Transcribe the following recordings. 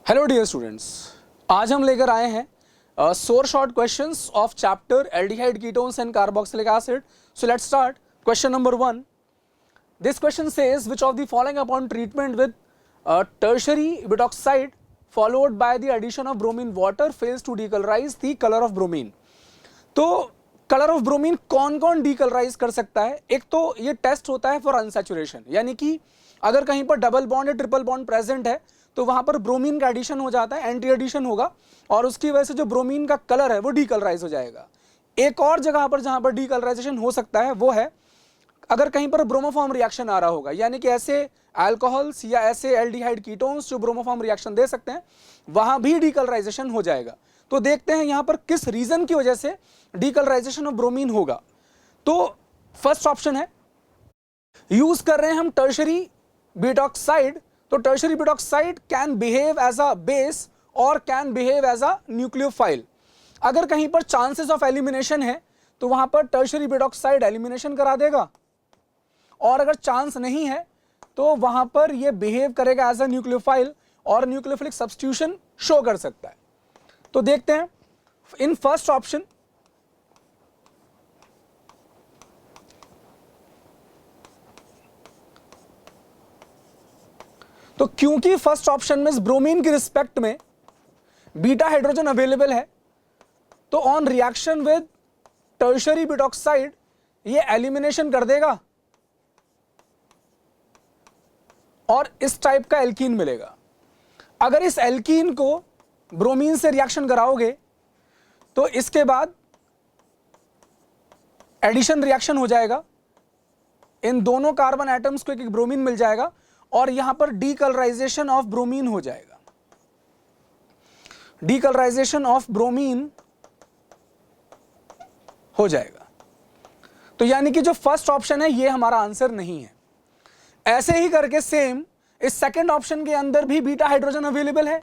Hello dear students, आज हम लेकर आए हैं सोर short questions of chapter aldehyde ketones and carboxylic acid. So let's start. Question number 1. This question says which of the following upon treatment with tertiary butoxide followed by the addition of bromine water fails to decolorize the color of bromine. तो colour of bromine कौन कौन decolourise कर सकता है? एक तो ये test होता है फॉर अनसैचुरेशन, यानी कि अगर कहीं पर डबल बॉन्ड या ट्रिपल बॉन्ड प्रेजेंट है तो वहां पर ब्रोमीन का एडिशन हो जाता है, एंटी एडिशन होगा और उसकी वजह से जो ब्रोमीन का कलर है वो डीकलराइज हो जाएगा. एक और जगह पर जहां पर डीकलराइजेशन हो सकता है वो है अगर कहीं पर ब्रोमोफॉर्म रिएक्शन आ रहा होगा, यानी कि ऐसे अल्कोहल्स या ऐसे एल्डिहाइड कीटोन्स जो ब्रोमोफॉर्म रिएक्शन दे सकते हैं, वहां भी डीकलराइजेशन हो जाएगा. तो देखते हैं यहां पर किस रीजन की वजह से डीकलराइजेशन ऑफ ब्रोमीन होगा. तो फर्स्ट ऑप्शन है, यूज कर रहे हैं हम टर्शरी ब्यूटॉक्साइड. तो tertiary butoxide can behave as a base और can behave as a nucleophile. अगर कहीं पर चांसेस ऑफ एलिमिनेशन है तो वहां पर टर्शरी ब्यूटॉक्साइड एलिमिनेशन करा देगा, और अगर चांस नहीं है तो वहां पर यह बिहेव करेगा एज अ न्यूक्लियोफाइल और न्यूक्लियोफिलिक सब्स्टिट्यूशन शो कर सकता है. तो देखते हैं इन फर्स्ट ऑप्शन तो क्योंकि फर्स्ट ऑप्शन में ब्रोमीन के रिस्पेक्ट में बीटा हाइड्रोजन अवेलेबल है, तो on reaction with tertiary butoxide ये एलिमिनेशन कर देगा और इस टाइप का एल्कीन मिलेगा. अगर इस एल्कीन को ब्रोमीन से रिएक्शन कराओगे तो इसके बाद एडिशन रिएक्शन हो जाएगा, इन दोनों कार्बन एटम्स को एक एक ब्रोमीन मिल जाएगा और यहां पर डीकलराइजेशन ऑफ ब्रोमीन हो जाएगा. डीकलराइजेशन ऑफ ब्रोमीन हो जाएगा. तो यानी कि जो फर्स्ट ऑप्शन है ये हमारा आंसर नहीं है. ऐसे ही करके सेम इस सेकंड ऑप्शन के अंदर भी बीटा हाइड्रोजन अवेलेबल है,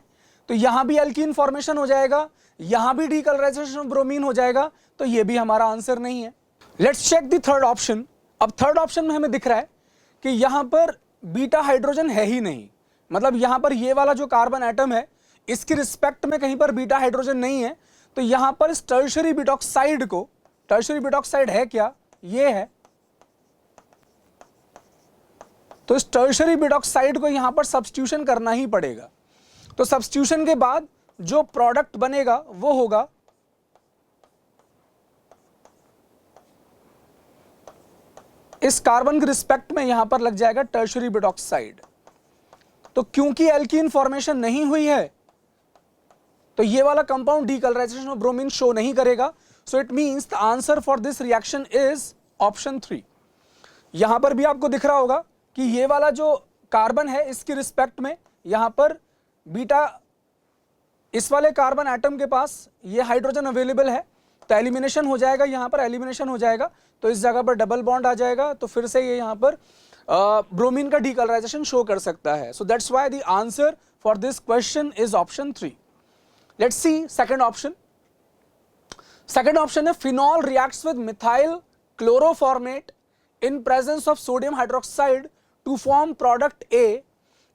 तो यहां भी एल्कीन फॉर्मेशन हो जाएगा, यहां भी डीकलराइजेशन ऑफ ब्रोमीन हो जाएगा, तो ये भी हमारा आंसर नहीं है. Let's check the third option. अब थर्ड ऑप्शन में हमें दिख रहा है कि यहां पर बीटा हाइड्रोजन है ही नहीं, मतलब यहां पर ये वाला जो कार्बन एटम है इसके रिस्पेक्ट में कहीं पर बीटा हाइड्रोजन नहीं है. तो यहां पर इस टर्शरी ब्यूटॉक्साइड को, टर्शरी ब्यूटॉक्साइड है क्या? ये है. तो इस टर्शरी ब्यूटॉक्साइड को यहां पर सब्स्टिट्यूशन करना ही पड़ेगा. तो सब्स्टिट्यूशन के बाद जो प्रोडक्ट बनेगा वो होगा इस कार्बन के रिस्पेक्ट में यहां पर लग जाएगा टर्शरी ब्यूटॉक्साइड. तो क्योंकि एल्कीन फॉर्मेशन नहीं हुई है तो ये वाला compound decolourisation of bromine show नहीं करेगा. So it means the answer for this reaction is option 3. यहां पर भी आपको दिख रहा होगा कि ये वाला जो कार्बन है इसके रिस्पेक्ट में यहां पर बीटा, इस वाले कार्बन एटम के पास ये हाइड्रोजन अवेलेबल है, तो एलिमिनेशन हो जाएगा, यहां पर एलिमिनेशन हो जाएगा, तो इस जगह पर डबल बॉन्ड आ जाएगा, तो फिर से ये यहां पर ब्रोमीन का डीकलराइजेशन शो कर सकता है. So that's why the answer for this question is option 3. Let's see second option. Second option है, phenol reacts with methyl chloroformate in presence of sodium hydroxide to form product A.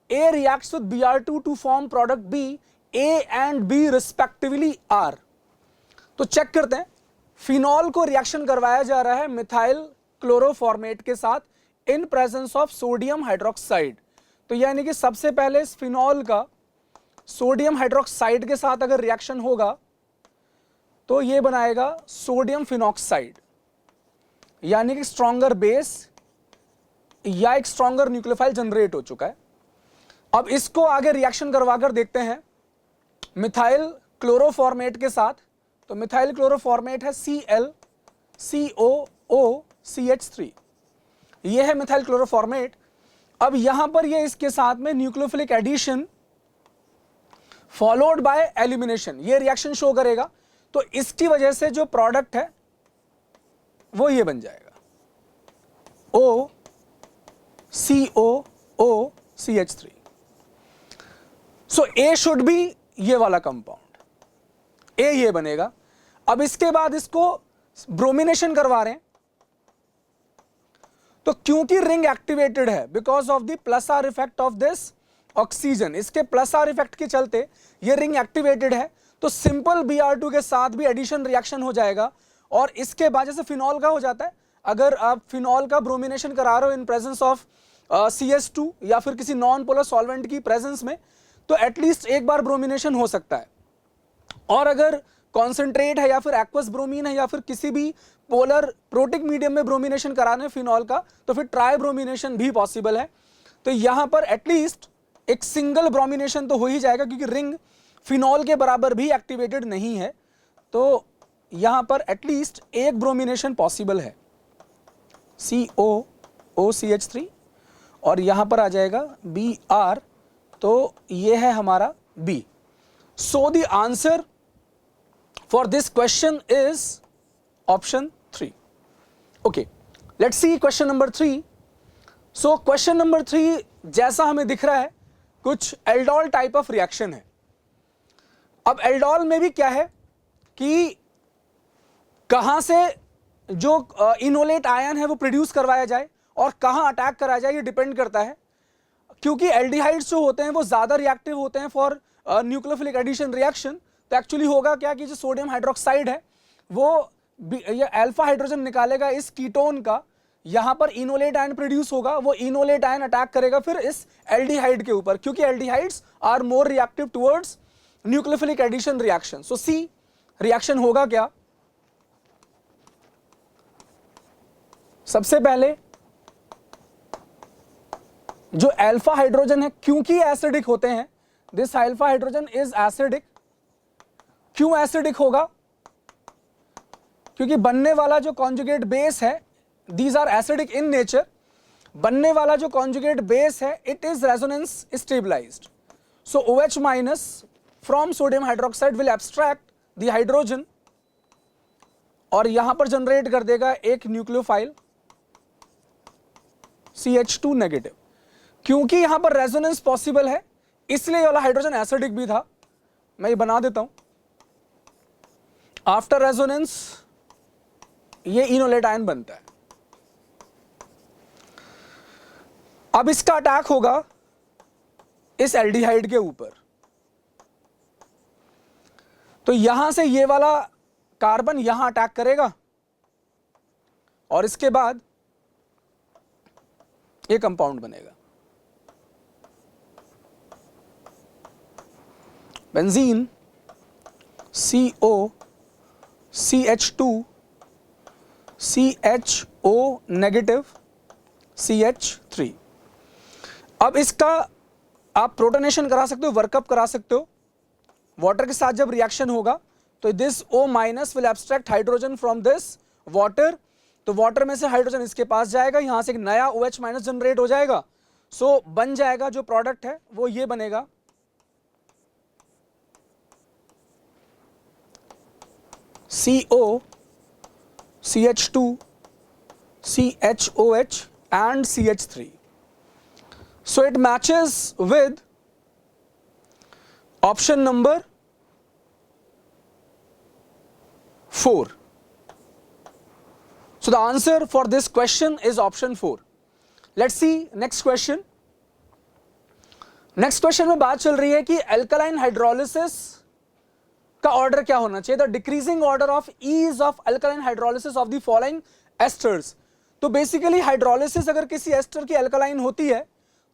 A reacts with Br2 to form product B. A and B respectively are. तो check करते हैं, phenol को reaction करवाया जा रहा है methyl क्लोरोफॉर्मेट के साथ इन प्रेजेंस ऑफ सोडियम हाइड्रोक्साइड. तो यानी कि सबसे पहले इस फिनॉल का सोडियम हाइड्रोक्साइड के साथ अगर रिएक्शन होगा तो ये बनाएगा सोडियम फिनॉक्साइड, यानी कि स्ट्रॉन्गर बेस या एक स्ट्रॉन्गर न्यूक्लियोफाइल जनरेट हो चुका है. अब इसको आगे रिएक्शन करवाकर देखते हैं मिथाइल क्लोरोफॉर्मेट के साथ. तो मिथाइल क्लोरोफॉर्मेट है ClCOOCH3, ये है मिथाइल क्लोरोफॉर्मेट. अब यहां पर ये इसके साथ में nucleophilic addition followed by elimination, ये रिएक्शन शो करेगा. तो इसकी वजह से जो प्रोडक्ट है वो ये बन जाएगा OCOOCH3. So A should be ये वाला कंपाउंड, A ये बनेगा. अब इसके बाद इसको ब्रोमिनेशन करवा रहे हैं, तो क्योंकि रिंग एक्टिवेटेड है because of the plus are effect of this oxygen, इसके प्लस आर इफेक्ट के चलते ये रिंग एक्टिवेटेड है, तो सिंपल Br2 के साथ भी एडिशन रिएक्शन हो जाएगा। और इसके बाद जैसे फिनॉल का हो जाता है, अगर आप फिनॉल का ब्रोमिनेशन करा रहे हो इन प्रेजेंस ऑफ CS2 या फिर किसी नॉन पोलर सॉल्वेंट की प्रेजेंस में, तो एटलीस्ट एक बार ब्रोमिनेशन हो सकता है। और अगर कॉन्सेंट्रेट है या फिर एक्वस ब्रोमीन है या फिर किसी भी पोलर प्रोटिक मीडियम में ब्रोमिनेशन कराने फिनॉल का, तो फिर ट्राई ब्रोमिनेशन भी पॉसिबल है। तो यहां पर एटलीस्ट एक सिंगल ब्रोमिनेशन तो हो ही जाएगा, क्योंकि रिंग फिनॉल के बराबर भी एक्टिवेटेड नहीं है, तो यहां पर एटलीस्ट एक ब्रोमिनेशन पॉसिबल है, COOCH3, और यहां पर आ जाएगा Br, तो ये है हमारा B। So the answer for this question is option 3। Okay, let's see question number 3। So question number 3 जैसा हमें दिख रहा है, कुछ एल्डोल टाइप ऑफ रिएक्शन है। अब एल्डोल में भी क्या है कि कहां से जो इनोलेट आयन है वो प्रोड्यूस करवाया जाए और कहां अटैक कराया जाए, ये डिपेंड करता है। क्योंकि एल्डिहाइड्स जो होते हैं वो ज्यादा रिएक्टिव होते हैं फॉर न्यूक्लियोफिलिक एडिशन रिएक्शन, तो एक्चुअली होगा क्या कि जो सोडियम हाइड्रोक्साइड है वो ये अल्फा हाइड्रोजन निकालेगा इस कीटोन का, यहां पर इनोलेट आयन प्रोड्यूस होगा, वो इनोलेट आयन अटैक करेगा फिर इस एल्डिहाइड के ऊपर, क्योंकि aldehydes are more reactive towards nucleophilic addition reaction. So C reaction होगा क्या? सबसे पहले जो अल्फा हाइड्रोजन है, क्योंकि एसिडिक होते हैं, this alpha hydrogen is acidic. क्यों एसिडिक होगा? क्योंकि बनने वाला जो कॉन्जुगेट बेस है, these are acidic in nature, बनने वाला जो कॉन्जुगेट बेस है it is resonance stabilized. So OH minus from sodium hydroxide will abstract the hydrogen और यहां पर जनरेट कर देगा एक न्यूक्लियोफाइल CH2 नेगेटिव। क्योंकि यहां पर रेजोनेंस पॉसिबल है इसलिए वाला हाइड्रोजन एसिडिक भी था। मैं ये बना देता हूं, आफ्टर रेजोनेंस ये इनोलेट आयन बनता है। अब इसका अटैक होगा इस एल्डिहाइड के ऊपर, तो यहां से ये वाला कार्बन यहां अटैक करेगा और इसके बाद ये कंपाउंड बनेगा benzene COCH2 CHO negative CH3। अब इसका आप प्रोटोनेशन करा सकते हो, वर्कअप करा सकते हो। वाटर के साथ जब रिएक्शन होगा तो this O minus will abstract hydrogen from this water, तो वाटर में से हाइड्रोजन इसके पास जाएगा, यहां से एक नया OH माइनस जनरेट हो जाएगा। सो बन जाएगा जो प्रोडक्ट है वो ये बनेगा CO CH2 CHOH and CH3. So it matches with option number 4. So the answer for this question is option 4. Let's see next question. Next question में बात चल रही है कि अल्कलाइन हाइड्रोलिसिस का ऑर्डर क्या होना चाहिए, the decreasing order of ease of alkaline hydrolysis of the following esters. तो बेसिकली हाइड्रोलिसिस अगर किसी एस्टर की अल्कलाइन होती है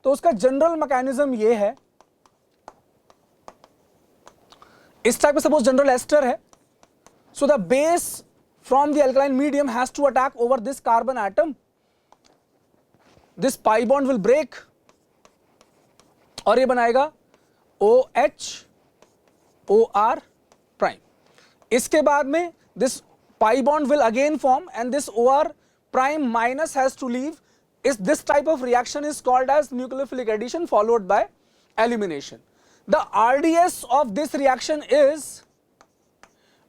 तो उसका जनरल मैकेनिज्म ये है, इस टाइप का सपोज जनरल एस्टर है, so the base from the alkaline medium has to attack over this carbon atom, this pi bond will break और ये बनाएगा OH OR प्राइम। इसके बाद में this pi bond will again form and this OR prime minus has to leave. Is this type of reaction is called as nucleophilic addition followed by elimination. The RDS of this reaction is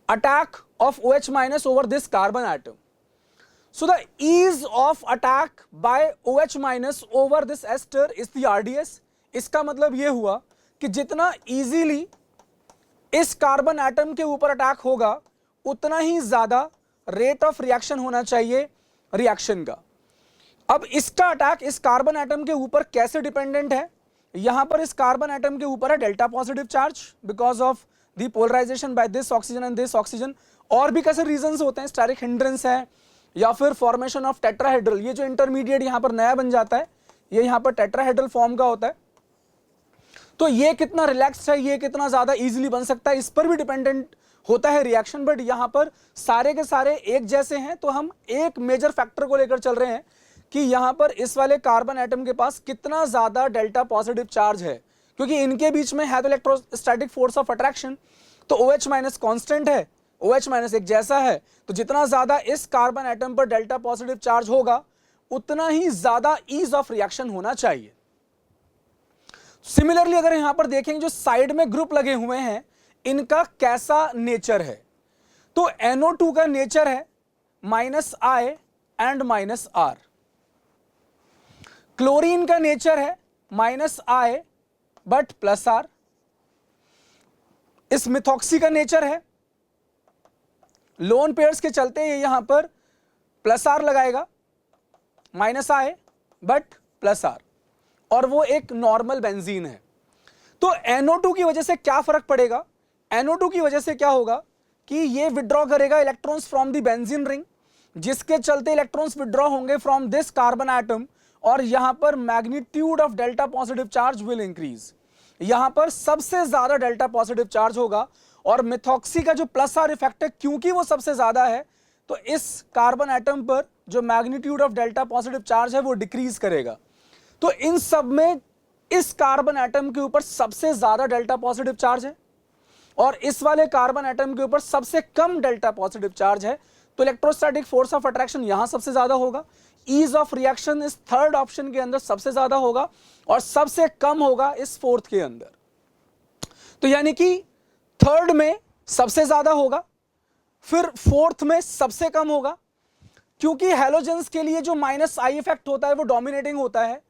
attack of OH minus over this carbon atom. So the ease of attack by OH minus over this ester is the RDS. इसका मतलब ये हुआ कि जितना easily इस carbon atom के ऊपर attack होगा उतना ही ज्यादा रेट ऑफ रिएक्शन होना चाहिए रिएक्शन का। अब इसका अटैक इस कार्बन एटम के ऊपर कैसे डिपेंडेंट है यहां पर इस कार्बन एटम के ऊपर है delta positive charge because of the polarization by this oxygen and this oxygen. और भी कैसे रीजंस होते हैं, स्टेरिक हिंड्रेंस है या फिर फॉर्मेशन ऑफ टेट्राहेड्रल, ये जो इंटरमीडिएट यहां पर नया बन जाता है ये यहां पर टेट्राहेड्रल फॉर्म का होता है। तो ये कितना रिलैक्स्ड है, ये कितना ज्यादा इजीली बन सकता है, इस पर भी डिपेंडेंट होता है रिएक्शन। बट यहां पर सारे के सारे एक जैसे हैं, तो हम एक मेजर फैक्टर को लेकर चल रहे हैं कि यहां पर इस वाले कार्बन एटम के पास कितना ज्यादा डेल्टा पॉजिटिव चार्ज है, क्योंकि इनके बीच में है तो इलेक्ट्रोस्टैटिक फोर्स ऑफ अट्रैक्शन, तो OH माइनस कांस्टेंट है, OH माइनस एक जैसा है, तो जितना ज्यादा इस कार्बन एटम पर डेल्टा पॉजिटिव चार्ज होगा उतना ही ज्यादा ईज ऑफ रिएक्शन होना चाहिए। सिमिलरली अगर यहां पर देखेंगे जो साइड में ग्रुप लगे हुए हैं इनका कैसा नेचर है, तो NO2 का नेचर है -I एंड -R, क्लोरीन का नेचर है -I बट +R, इस मिथॉक्सी का नेचर है, लोन पेयर्स के चलते ये यहां पर +R लगाएगा, -I बट +R, और वो एक नॉर्मल बेंजीन है। तो NO2 की वजह से क्या फर्क पड़ेगा, NO2 की वजह से क्या होगा कि ये विड्रॉ करेगा electrons from the benzene ring, जिसके चलते इलेक्ट्रॉन्स विड्रॉ होंगे फ्रॉम दिस कार्बन एटम, और यहां पर magnitude of delta positive charge will increase, यहां पर सबसे ज्यादा डेल्टा पॉजिटिव चार्ज होगा। और मिथॉक्सी का जो +R इफेक्ट है क्योंकि वो सबसे ज्यादा है, तो इस कार्बन एटम पर जो magnitude of delta positive charge है वो डिक्रीज करेगा। तो इन सब में इस कार्बन एटम के ऊपर सबसे ज्यादा डेल्टा पॉजिटिव चार्ज है और इस वाले कार्बन एटम के ऊपर सबसे कम डेल्टा पॉजिटिव चार्ज है, तो इलेक्ट्रोस्टैटिक फोर्स ऑफ अट्रैक्शन यहां सबसे ज्यादा होगा, ईज ऑफ रिएक्शन इस थर्ड ऑप्शन के अंदर सबसे ज्यादा होगा और सबसे कम होगा इस फोर्थ के अंदर। तो यानी कि थर्ड में सबसे ज्यादा होगा, फिर फोर्थ में सबसे कम होगा, क्योंकि हैलोजेंस के लिए जो -I इफेक्ट होता है वो डोमिनेटिंग होता है।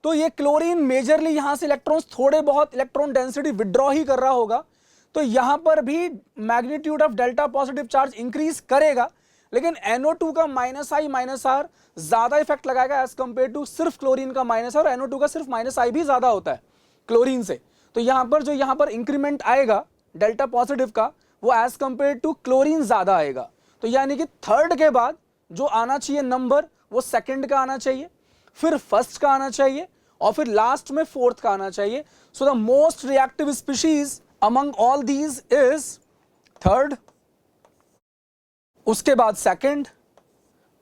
तो ये क्लोरीन मेजरली यहां से इलेक्ट्रॉन्स थोड़े बहुत इलेक्ट्रॉन डेंसिटी विड्रॉ ही कर रहा होगा, तो यहां पर भी magnitude of delta positive charge increase करेगा, लेकिन NO2 का -I -R ज्यादा इफेक्ट लगाएगा एज कंपेयर टू सिर्फ क्लोरीन का -I, और NO2 का सिर्फ -I भी ज्यादा होता है क्लोरीन से। तो यहां पर जो यहां पर इंक्रीमेंट आएगा डेल्टा पॉजिटिव का वो एज कंपेयर टू क्लोरीन ज्यादा आएगा। तो यानी कि थर्ड के बाद जो आना चाहिए नंबर वो सेकंड का आना चाहिए, फिर फर्स्ट का आना चाहिए और फिर लास्ट में फोर्थ का आना चाहिए। So the most reactive species among all these is third, उसके बाद सेकंड,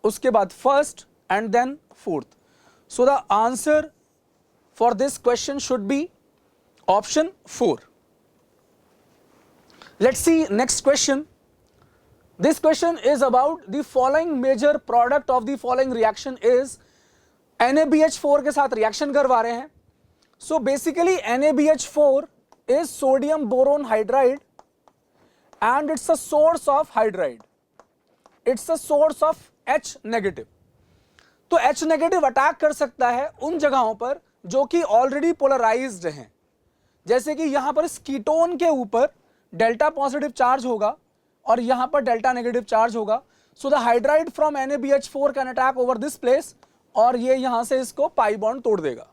उसके बाद first and then fourth. So the answer for this question should be option 4. Let's see next question. This question is about the following major product of the following reaction is NaBH4 के साथ reaction करवा रहे हैं। So basically NaBH4 is sodium boron hydride and it's a source of hydride. It's a source of H negative. तो H negative attack कर सकता है उन जगहों पर जो कि ऑलरेडी पोलराइज्ड हैं, जैसे कि यहां पर इस कीटोन के ऊपर डेल्टा पॉजिटिव चार्ज होगा और यहां पर डेल्टा नेगेटिव चार्ज होगा। So the hydride from NaBH4 can attack over this place और ये यहां से इसको पाई बॉन्ड तोड़ देगा।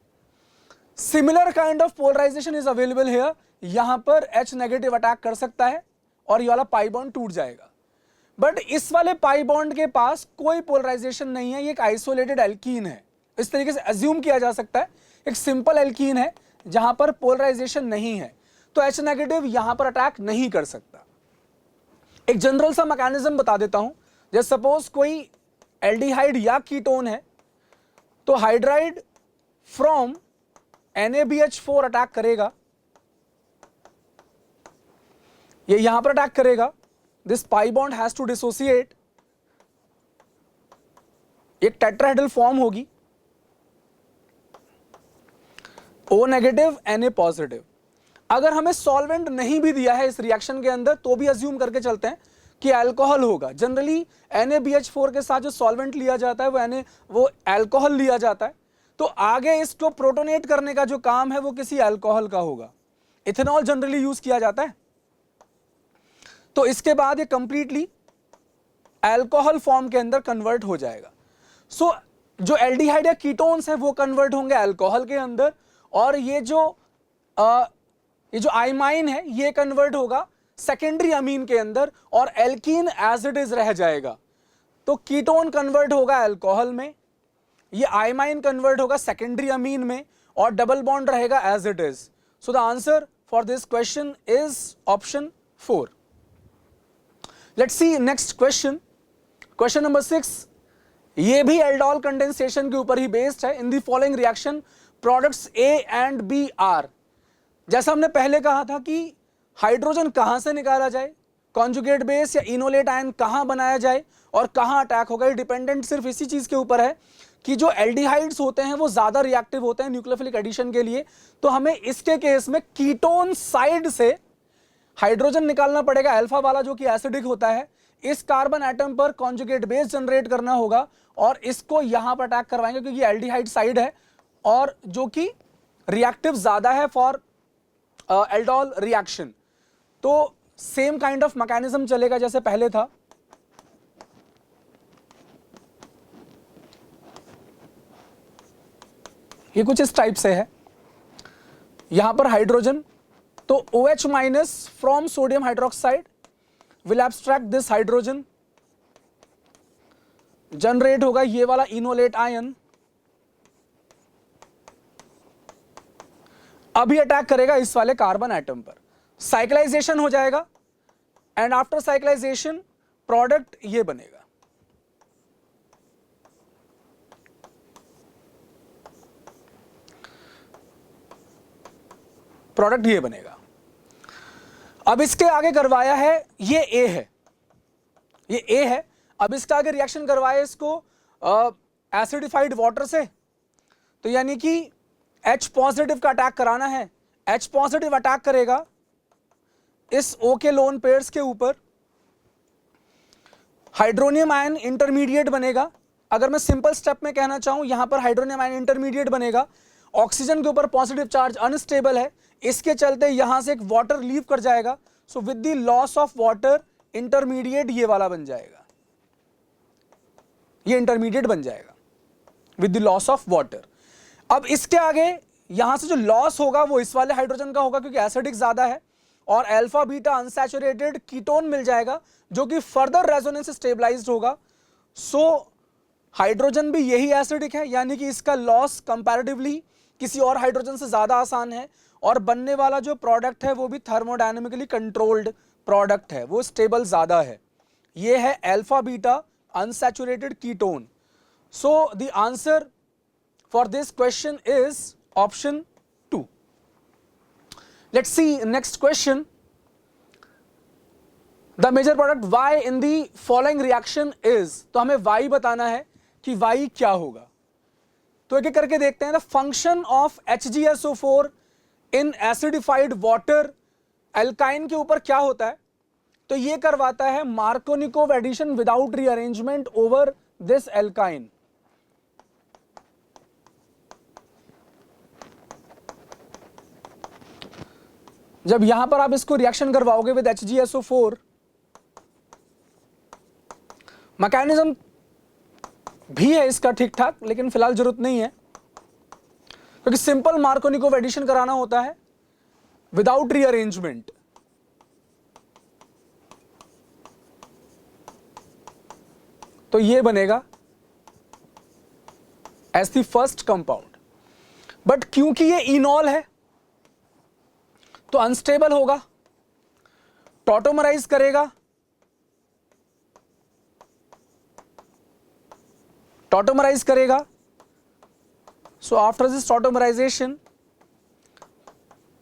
Similar kind of polarization is available here, यहां पर H नेगेटिव अटैक कर सकता है और ये वाला पाई बॉन्ड टूट जाएगा। बट इस वाले पाई बॉन्ड के पास कोई पोलराइजेशन नहीं है, ये एक आइसोलेटेड एल्कीन है, इस तरीके से अज्यूम किया जा सकता है, एक सिंपल एल्कीन है जहां पर पोलराइजेशन नहीं है, तो H नेगेटिव यहां पर अटैक नहीं कर सकता। एक जनरल सा मैकेनिज्म बता देता हूं, जैसे सपोज कोई एल्डिहाइड या कीटोन है, तो हाइड्राइड फ्रॉम NaBH4 अटैक करेगा, ये यहां पर अटैक करेगा, this pi bond has to dissociate, एक टेट्राहेड्रल फॉर्म होगी, O नेगेटिव Na पॉजिटिव। अगर हमें सॉल्वेंट नहीं भी दिया है इस रिएक्शन के अंदर तो भी अज्यूम करके चलते हैं कि अल्कोहल होगा। जनरली NaBH4 के साथ जो सॉल्वेंट लिया जाता है वो अल्कोहल लिया जाता है, तो आगे इसको प्रोटोनेट करने का जो काम है वो किसी अल्कोहल का होगा। इथेनॉल जनरली यूज किया जाता है, तो इसके बाद ये कंप्लीटली अल्कोहल फॉर्म के अंदर कन्वर्ट हो जाएगा। सो जो एल्डिहाइड या कीटोन्स है वो कन्वर्ट होंगे अल्कोहल के अंदर और ये जो आइमाइन है ये कन्वर्ट होगा सेकेंडरी अमीन के अंदर और एल्कीन एज इट इज रह जाएगा। तो कीटोन कन्वर्ट होगा अल्कोहल में, ये आइमाइन कन्वर्ट होगा सेकेंडरी अमीन में और डबल बॉन्ड रहेगा as it is. So the answer for this question is option 4। Let's see next question, question number 6। ये भी एल्डोल कंडेंसेशन के ऊपर ही बेस्ड है। In the following reaction products A and B are. जैसा हमने पहले कहा था कि हाइड्रोजन कहां से निकाला जाए, कॉन्जुगेट बेस या इनोलेट आयन कहां बनाया जाए और कहां अटैक होगा, ये डिपेंडेंट सिर्फ इसी चीज के ऊपर है कि जो एल्डिहाइड्स होते हैं वो ज्यादा रिएक्टिव होते हैं न्यूक्लियोफिलिक एडिशन के लिए। तो हमें इसके केस में कीटोन साइड से हाइड्रोजन निकालना पड़ेगा, अल्फा वाला जो कि एसिडिक होता है। इस कार्बन एटम पर कॉन्जुगेट बेस जनरेट करना होगा और इसको यहां पर अटैक करवाएंगे क्योंकि एल्डिहाइड साइड है और जो कि रिएक्टिव ज्यादा है फॉर एल्डोल रिएक्शन। तो सेम काइंड ऑफ मैकेनिज्म चलेगा जैसे पहले था। ये कुछ इस टाइप से है, यहां पर हाइड्रोजन, तो OH minus from sodium hydroxide will abstract this hydrogen, generate होगा ये वाला इनोलेट आयन, अभी अटैक करेगा इस वाले कार्बन एटम पर, साइक्लाइजेशन हो जाएगा एंड आफ्टर साइक्लाइजेशन प्रोडक्ट ये बनेगा। प्रोडक्ट ये बनेगा। अब इसके आगे करवाया है, ये ए है, ये ए है। अब इसके आगे रिएक्शन करवाया इसको एसिडिफाइड वाटर से, तो यानी कि H पॉजिटिव का अटैक कराना है। H पॉजिटिव अटैक करेगा इस O के लोन पेयर्स के ऊपर, हाइड्रोनियम आयन इंटरमीडिएट बनेगा। अगर मैं सिंपल स्टेप में कहना चाहूं, यहां पर हाइड्रोनियम आयन इंटरमीडिएट बनेगा, ऑक्सीजन के ऊपर पॉजिटिव चार्ज अनस्टेबल है, इसके चलते यहां से एक वाटर लीव कर जाएगा। सो with the loss of water intermediate ये वाला बन जाएगा, ये इंटरमीडिएट बन जाएगा with the loss of water. अब इसके आगे यहां से जो लॉस होगा वो इस वाले हाइड्रोजन का होगा क्योंकि एसिडिक ज्यादा है, और अल्फा बीटा अनसैचुरेटेड कीटोन मिल जाएगा जो कि फर्दर रेजोनेंस स्टेबलाइज्ड होगा। सो हाइड्रोजन भी यही एसिडिक है, यानी कि इसका लॉस कंपैरेटिवली किसी और हाइड्रोजन से ज्यादा आसान है, और बनने वाला जो प्रोडक्ट है वो भी थर्मोडायनेमिकली कंट्रोल्ड प्रोडक्ट है, वो स्टेबल ज्यादा है। ये है alpha beta unsaturated ketone. So the answer for this question is option 2। Let's see next question. The major product Y in the following reaction is. तो हमें Y बताना है कि Y क्या होगा। तो एक एक करके देखते हैं। The function of HgSO4 in acidified water, alkyne के ऊपर क्या होता है, तो ये करवाता है Markovnikov addition without rearrangement over this alkyne. जब यहां पर आप इसको रिएक्शन करवाओगे विद HgSO4, मैकेनिज्म भी है इसका ठीक ठाक, लेकिन फिलहाल जरूरत नहीं है क्योंकि सिंपल मार्कोनिकोव एडिशन कराना होता है विदाउट रीअरेंजमेंट। तो ये बनेगा as the first compound, but क्योंकि ये इनॉल है तो अनस्टेबल होगा, टॉटोमराइज करेगा, टॉटोमराइज करेगा। सो आफ्टर दिस टॉटोमराइजेशन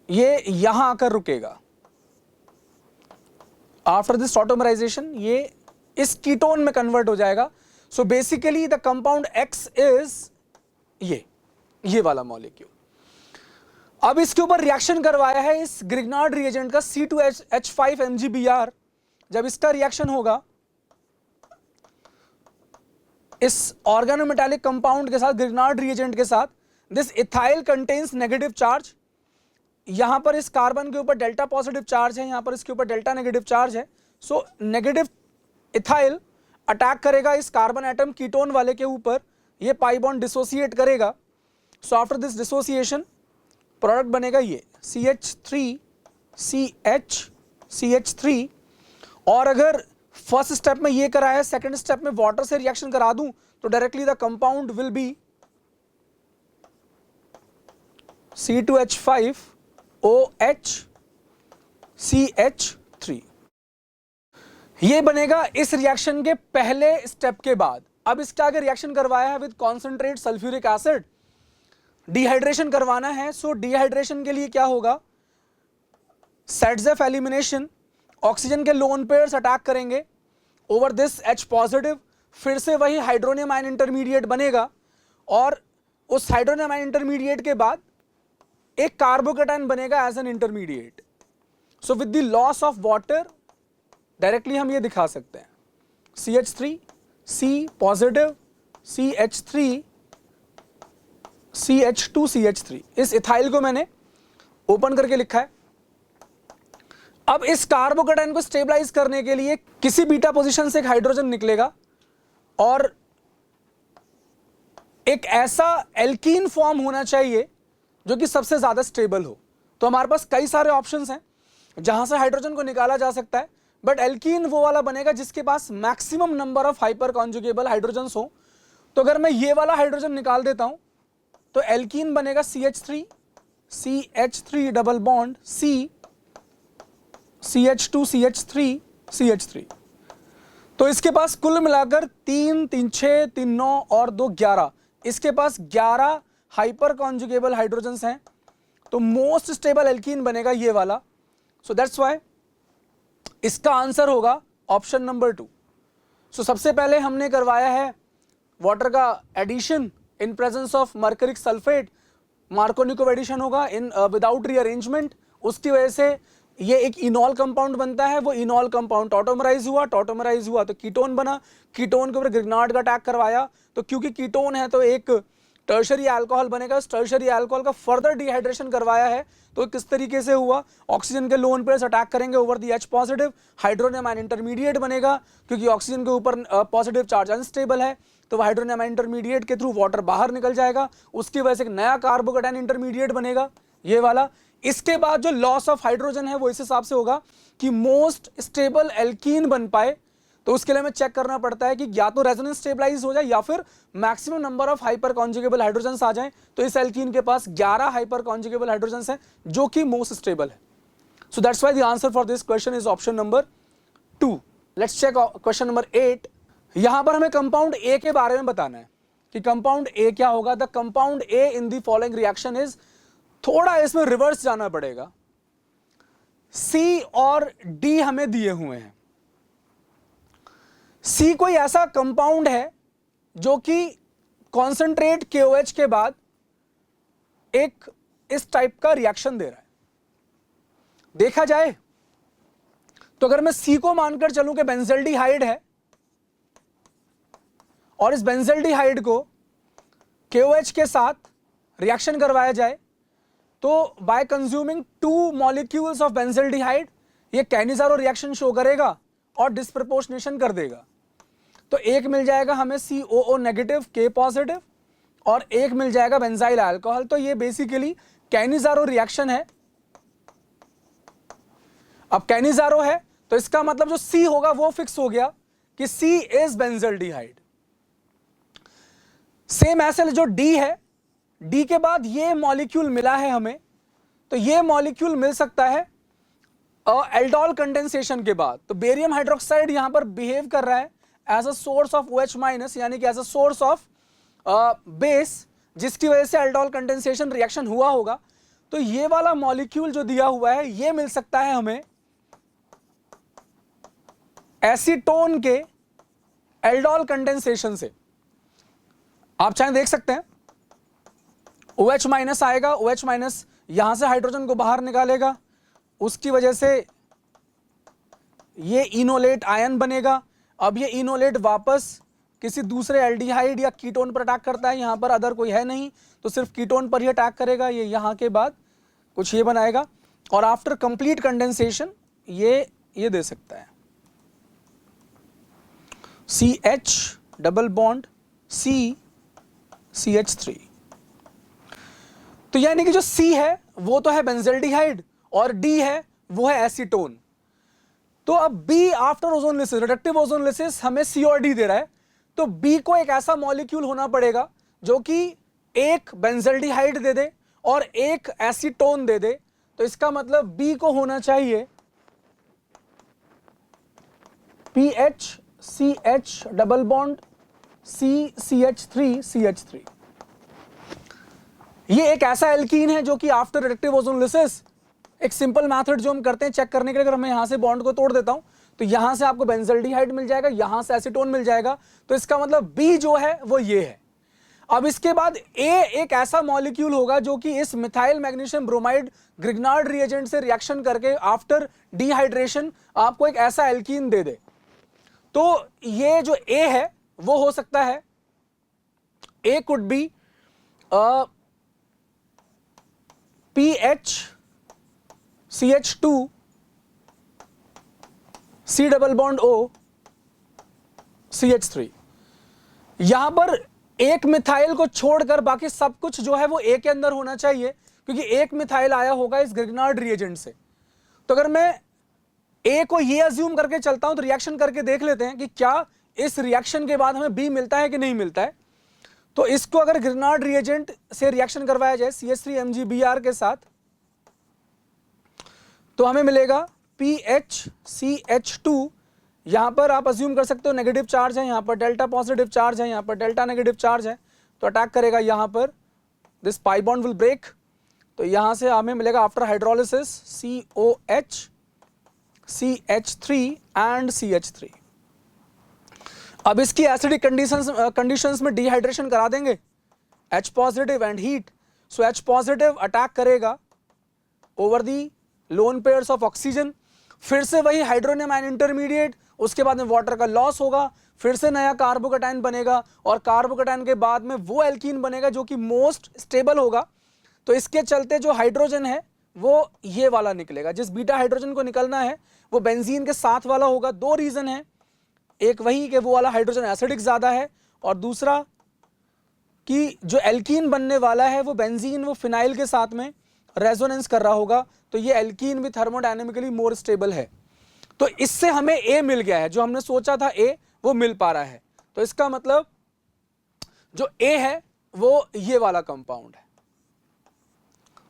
ये यहां आकर रुकेगा। आफ्टर दिस टॉटोमराइजेशन ये इस कीटोन में कन्वर्ट हो जाएगा। So basically the compound X is ये वाला मॉलिक्यूल। अब इसके ऊपर रिएक्शन करवाया है इस ग्रिग्नार्ड रिएजेंट का C2H5MgBr। जब इसका रिएक्शन होगा इस ऑर्गेनोमेटालिक कंपाउंड के साथ, ग्रिग्नार्ड रिएजेंट के साथ, this ethyl contains negative charge. यहां पर इस कार्बन के ऊपर डेल्टा पॉजिटिव चार्ज है, यहां पर इसके ऊपर डेल्टा नेगेटिव चार्ज है। सो नेगेटिव इथाइल अटैक करेगा इस कार्बन एटम कीटोन वाले के ऊपर, ये पाई बॉन्ड डिसोसिएट करेगा। So after this dissociation product बनेगा ये CH3CH3, और अगर फर्स्ट स्टेप में ये कराया, सेकंड स्टेप में वाटर से रिएक्शन करा दूं तो directly the compound will be C2H5OH CH3। ये बनेगा इस रिएक्शन के पहले स्टेप के बाद। अब इसका आगे रिएक्शन करवाया है with concentrate sulphuric acid, dehydration करवाना है। सो डिहाइड्रेशन के लिए क्या होगा, सेट्जेफ एलिमिनेशन, ऑक्सीजन के लोन पेयर्स अटैक करेंगे ओवर दिस H पॉजिटिव, फिर से वही हाइड्रोनियम आयन इंटरमीडिएट बनेगा, और उस हाइड्रोनियम आयन इंटरमीडिएट के बाद एक कार्बोकेटायन बनेगा as an intermediate. So with the loss of water directly हम ये दिखा सकते हैं CH3 C positive CH3 CH2 CH3। इस इथाइल को मैंने ओपन करके लिखा है। अब इस कार्बोकेटायन को स्टेबलाइज करने के लिए किसी बीटा पोजीशन से एक हाइड्रोजन निकलेगा और एक ऐसा एल्कीन फॉर्म होना चाहिए जो कि सबसे ज्यादा स्टेबल हो। तो हमारे पास कई सारे ऑप्शंस हैं जहां से हाइड्रोजन को निकाला जा सकता है, बट एल्कीन वो वाला बनेगा जिसके पास maximum number of hyper conjugable hydrogens हो। तो अगर मैं ये वाला हाइड्रोजन निकाल देता हूं तो एल्कीन बनेगा CH3 double bond C CH2 CH3 CH3। तो इसके पास कुल मिलाकर 3 3 6 3 9 और 2 11, इसके पास 11 हाइपर कॉन्जुगेबल हाइड्रोजन्स हैं। तो मोस्ट स्टेबल एल्कीन बनेगा ये वाला। सो दैट्स व्हाई इसका आंसर होगा ऑप्शन नंबर 2। सो सबसे पहले हमने करवाया है वाटर का addition in presence of mercuric sulphate, Markovnikov addition होगा इन विदाउट रीअरेंजमेंट, उसकी वजह से ये एक इनॉल कंपाउंड बनता है। वो इनॉल कंपाउंड टॉटोमराइज हुआ तो कीटोन बना, कीटोन के ऊपर ग्रिग्नार्ड का अटैक करवाया, तो क्योंकि कीटोन है तो एक टर्शरी अल्कोहल बनेगा। उस टर्शरी अल्कोहल का फर्दर डिहाइड्रेशन करवाया है तो किस तरीके से हुआ, ऑक्सीजन के लोन पेयर्स अटैक करेंगे over the H positive, hydronium ion intermediate बनेगा, क्योंकि ऑक्सीजन के ऊपर पॉजिटिव चार्ज अनस्टेबल है तो हाइड्रोनियम आयन इंटरमीडिएट के थ्रू वाटर बाहर निकल जाएगा, उसकी वजह से एक नया कार्बोकेटायन इंटरमीडिएट बनेगा ये वाला। इसके बाद जो लॉस ऑफ हाइड्रोजन है वो इस हिसाब से होगा कि मोस्ट स्टेबल एल्कीन बन पाए, तो उसके लिए हमें चेक करना पड़ता है कि या तो रेजोनेंस स्टेबलाइज हो जाए या फिर maximum number of hyper conjugable hydrogens आ जाएं। तो इस एल्कीन के पास 11 हाइपर कॉन्जुगेबल हाइड्रोजन्स हैं जो कि मोस्ट स्टेबल है। So that's why the answer for this question is option number 2। Let's check question number 8। यहां पर हमें कंपाउंड ए के बारे में बताना है कि कंपाउंड ए क्या होगा। The compound A in the following reaction is, थोड़ा इसमें रिवर्स जाना पड़ेगा। सी और डी हमें दिए हुए हैं। सी कोई ऐसा कंपाउंड है जो कि कॉन्सेंट्रेट KOH के बाद एक इस टाइप का रिएक्शन दे रहा है। देखा जाए तो अगर मैं सी को मानकर चलूं कि बेंजल्डिहाइड है और इस बेंजल्डिहाइड को KOH के साथ रिएक्शन करवाया जाए तो bye consuming 2 molecules of benzaldehyde ये कैनिजारो रिएक्शन शो करेगा और डिस्प्रपोर्शनेशन कर देगा। तो एक मिल जाएगा हमें COO नेगेटिव K पॉजिटिव और एक मिल जाएगा बेंजाइल अल्कोहल। तो ये बेसिकली कैनिजारो रिएक्शन है। अब कैनिजारो है तो इसका मतलब जो C होगा वो फिक्स हो गया कि C इज बेंजल्डिहाइड। सेम ऐसे जो D है, D के बाद ये मॉलिक्यूल मिला है हमें, तो ये मॉलिक्यूल मिल सकता है एल्डोल कंडेंसेशन के बाद। तो बेरियम हाइड्रोक्साइड यहां पर बिहेव कर रहा है as a source of OH minus, यानी कि as a source of base, जिसकी वजह से एल्डोल कंडेंसेशन रिएक्शन हुआ होगा। तो ये वाला मॉलिक्यूल जो दिया हुआ है ये मिल सकता है हमें एसीटोन के एल्डोल कंडेंसेशन से। आप चाहे देख सकते हैं OH माइनस आएगा, OH माइनस यहां से हाइड्रोजन को बाहर निकालेगा, उसकी वजह से ये इनोलेट आयन बनेगा। अब ये इनोलेट वापस किसी दूसरे एल्डिहाइड या कीटोन पर अटैक करता है, यहां पर अदर कोई है नहीं तो सिर्फ कीटोन पर ही अटैक करेगा। ये यहां के बाद कुछ ये बनाएगा और आफ्टर कंप्लीट कंडेंसेशन ये दे सकता है CH डबल बॉन्ड CH3। तो यानी कि जो C है वो तो है बेंजल्डिहाइड और डी है वो है एसीटोन। तो अब B after ozonolysis, reductive ozonolysis हमें सी और डी दे रहा है, तो बी को एक ऐसा मॉलिक्यूल होना पड़ेगा जो कि एक बेंजल्डिहाइड दे दे और एक एसीटोन दे दे। तो इसका मतलब बी को होना चाहिए PH CH double bond CH3 ये एक ऐसा एल्कीन है जो कि आफ्टर रिडक्टिव ओजोनलिसिस, एक सिंपल मेथड जो हम करते हैं चेक करने के लिए, अगर मैं यहां से बॉन्ड को तोड़ देता हूं तो यहां से आपको बेंजल्डिहाइड मिल जाएगा, यहां से एसीटोन मिल जाएगा। तो इसका मतलब बी जो है वो ये है। अब इसके बाद ए एक ऐसा मॉलिक्यूल होगा जो कि इस methyl magnesium bromide Grignard reagent से रिएक्शन करके आफ्टर डिहाइड्रेशन आपको एक ऐसा एल्कीन दे दे। तो ये जो ए है वो हो सकता है, ए could be PH CH2 C double bond O CH3। यहां पर एक मिथाइल को छोड़कर बाकी सब कुछ जो है वो ए के अंदर होना चाहिए, क्योंकि एक मिथाइल आया होगा इस ग्रिग्नार्ड रिएजेंट से। तो अगर मैं ए को ये अज्यूम करके चलता हूं तो रिएक्शन करके देख लेते हैं कि क्या इस रिएक्शन के बाद हमें बी मिलता है कि नहीं मिलता है। तो इसको अगर ग्रिग्नार्ड रिएजेंट से रिएक्शन करवाया जाए CH3MgBr के साथ तो हमें मिलेगा PHCH2। यहां पर आप अज्यूम कर सकते हो नेगेटिव चार्ज है, यहां पर डेल्टा पॉजिटिव चार्ज है, यहां पर डेल्टा नेगेटिव चार्ज है, तो अटैक करेगा यहां पर, this pi bond will break. तो यहां से हमें मिलेगा after hydrolysis COH CH3 and CH3। अब इसकी एसिडिक कंडीशंस में डिहाइड्रेशन करा देंगे, H positive and heat. So H positive attack करेगा over the lone pairs of oxygen, फिर से वही हाइड्रोनियम आयन इंटरमीडिएट, उसके बाद में वाटर का लॉस होगा, फिर से नया कार्बोकेटाइन बनेगा और कार्बोकेटाइन के बाद में वो एल्कीन बनेगा जो कि मोस्ट स्टेबल होगा। तो इसके चलते जो हाइड्रोजन है वो ये वाला निकलेगा, जिस बीटा हाइड्रोजन को निकलना है वो बेंजीन के साथ वाला होगा। दो रीजन है, एक वही कि वो वाला हाइड्रोजन एसिडिक ज्यादा है, और दूसरा कि जो एल्कीन बनने वाला है वो बेंजीन वो फिनाइल के साथ में रेजोनेंस कर रहा होगा, तो ये एल्कीन भी थर्मोडायनेमिकली मोर स्टेबल है। तो इससे हमें ए मिल गया है, जो हमने सोचा था ए वो मिल पा रहा है। तो इसका मतलब जो ए है वो ये वाला कंपाउंड है।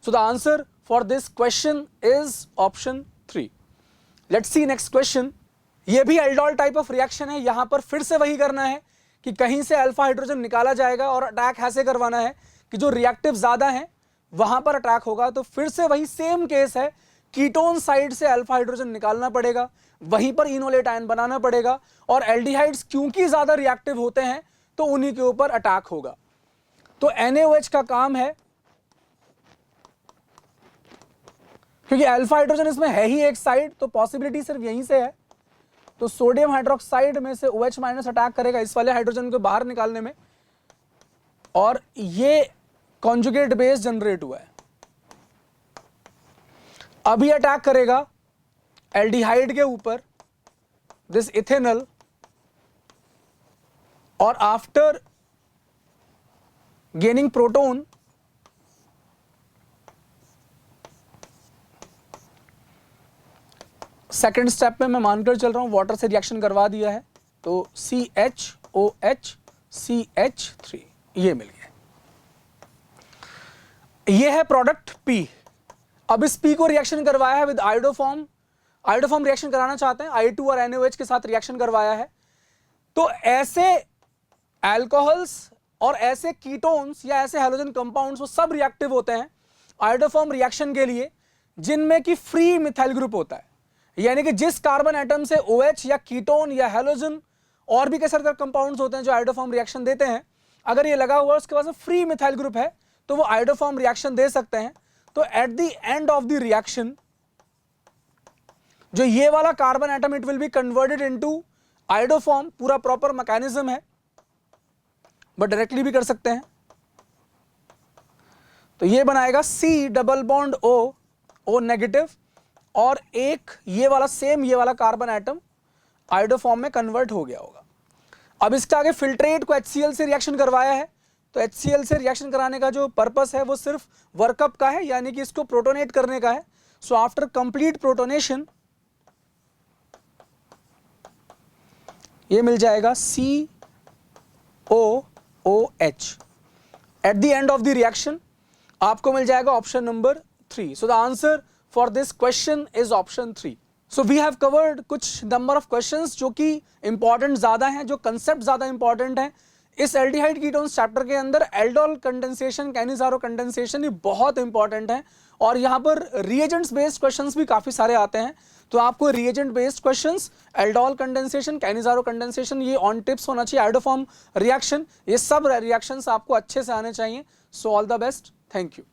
So the answer for this question is option 3। Let's see next question. ये भी एल्डोल टाइप ऑफ रिएक्शन है, यहां पर फिर से वही करना है कि कहीं से अल्फा हाइड्रोजन निकाला जाएगा और अटैक ऐसे करवाना है कि जो रिएक्टिव ज्यादा है वहां पर अटैक होगा। तो फिर से वही सेम केस है, कीटोन साइड से अल्फा हाइड्रोजन निकालना पड़ेगा, वहीं पर इनोलेट आयन बनाना पड़ेगा, और एल्डिहाइड्स क्योंकि ज्यादा रिएक्टिव होते हैं तो उन्हीं के ऊपर अटैक होगा। तो NaOH का काम है, क्योंकि अल्फा हाइड्रोजन इसमें है ही एक साइड, तो पॉसिबिलिटी सिर्फ यहीं से है। तो सोडियम हाइड्रोक्साइड में से OH माइनस अटैक करेगा इस वाले हाइड्रोजन को बाहर निकालने में, और ये कॉन्जुगेट बेस जनरेट हुआ है। अभी अटैक करेगा एल्डिहाइड के ऊपर, दिस इथेनॉल, और after gaining proton second step में मैं मानकर चल रहा हूं वाटर से रिएक्शन करवा दिया है, तो CHOH CH3 ये मिल गया। ये है प्रोडक्ट P। अब इस P को रिएक्शन करवाया है विद आयोडोफॉर्म, आयोडोफॉर्म रिएक्शन कराना चाहते हैं, I2 और NaOH के साथ रिएक्शन करवाया है। तो ऐसे अल्कोहल्स और ऐसे कीटोन्स या ऐसे हैलोजन कंपाउंड्स वो सब रिएक्टिव होते हैं आयोडोफॉर्म रिएक्शन के लिए जिनमें कि फ्री मिथाइल ग्रुप होता है, यानी कि जिस कार्बन एटम से OH या कीटोन या हैलोजन और भी कई सारे कंपाउंड्स होते हैं जो आयोडोफॉर्म रिएक्शन देते हैं, अगर ये लगा हुआ है उसके पास फ्री मिथाइल ग्रुप है तो वो आयोडोफॉर्म रिएक्शन दे सकते हैं। तो eight the end of the reaction जो ये वाला carbon atom it will be converted into iodoform, पूरा प्रॉपर मैकेनिज्म है, बट डायरेक्टली भी कर सकते हैं। तो ये बनाएगा C double bond O negative, और एक ये वाला सेम ये वाला कार्बन एटम आयोडोफॉर्म में कन्वर्ट हो गया होगा। अब इसका आगे फिल्ट्रेट को HCl से रिएक्शन करवाया है, तो HCl से रिएक्शन कराने का जो पर्पस है वो सिर्फ वर्कअप का है, यानी कि इसको प्रोटोनेट करने का है। सो आफ्टर कंप्लीट प्रोटोनेशन ये मिल जाएगा COOH। At the end of the reaction आपको मिल जाएगा option number 3। So the answer for this question is option 3। So we have covered कुछ नंबर ऑफ क्वेश्चंस जो कि इंपॉर्टेंट ज्यादा हैं, जो कंसेप्ट ज्यादा इंपॉर्टेंट हैं। इस एल्डिहाइड कीटोन्स चैप्टर के अंदर एल्डोल कंडेंसेशन, कैनिजारो कंडेंसेशन ये बहुत इंपॉर्टेंट है, और यहाँ पर रिएजेंट्स बेस्ड क्वेश्चंस भी काफी सारे आते हैं। तो आपको reagent based questions, aldol condensation, Cannizzaro condensation, ये ऑन टिप्स होना चाहिए, आयोडोफॉर्म रिएक्शन, ये सब रिएक्शंस आपको अच्छे से आने चाहिए। So all the best, thank you.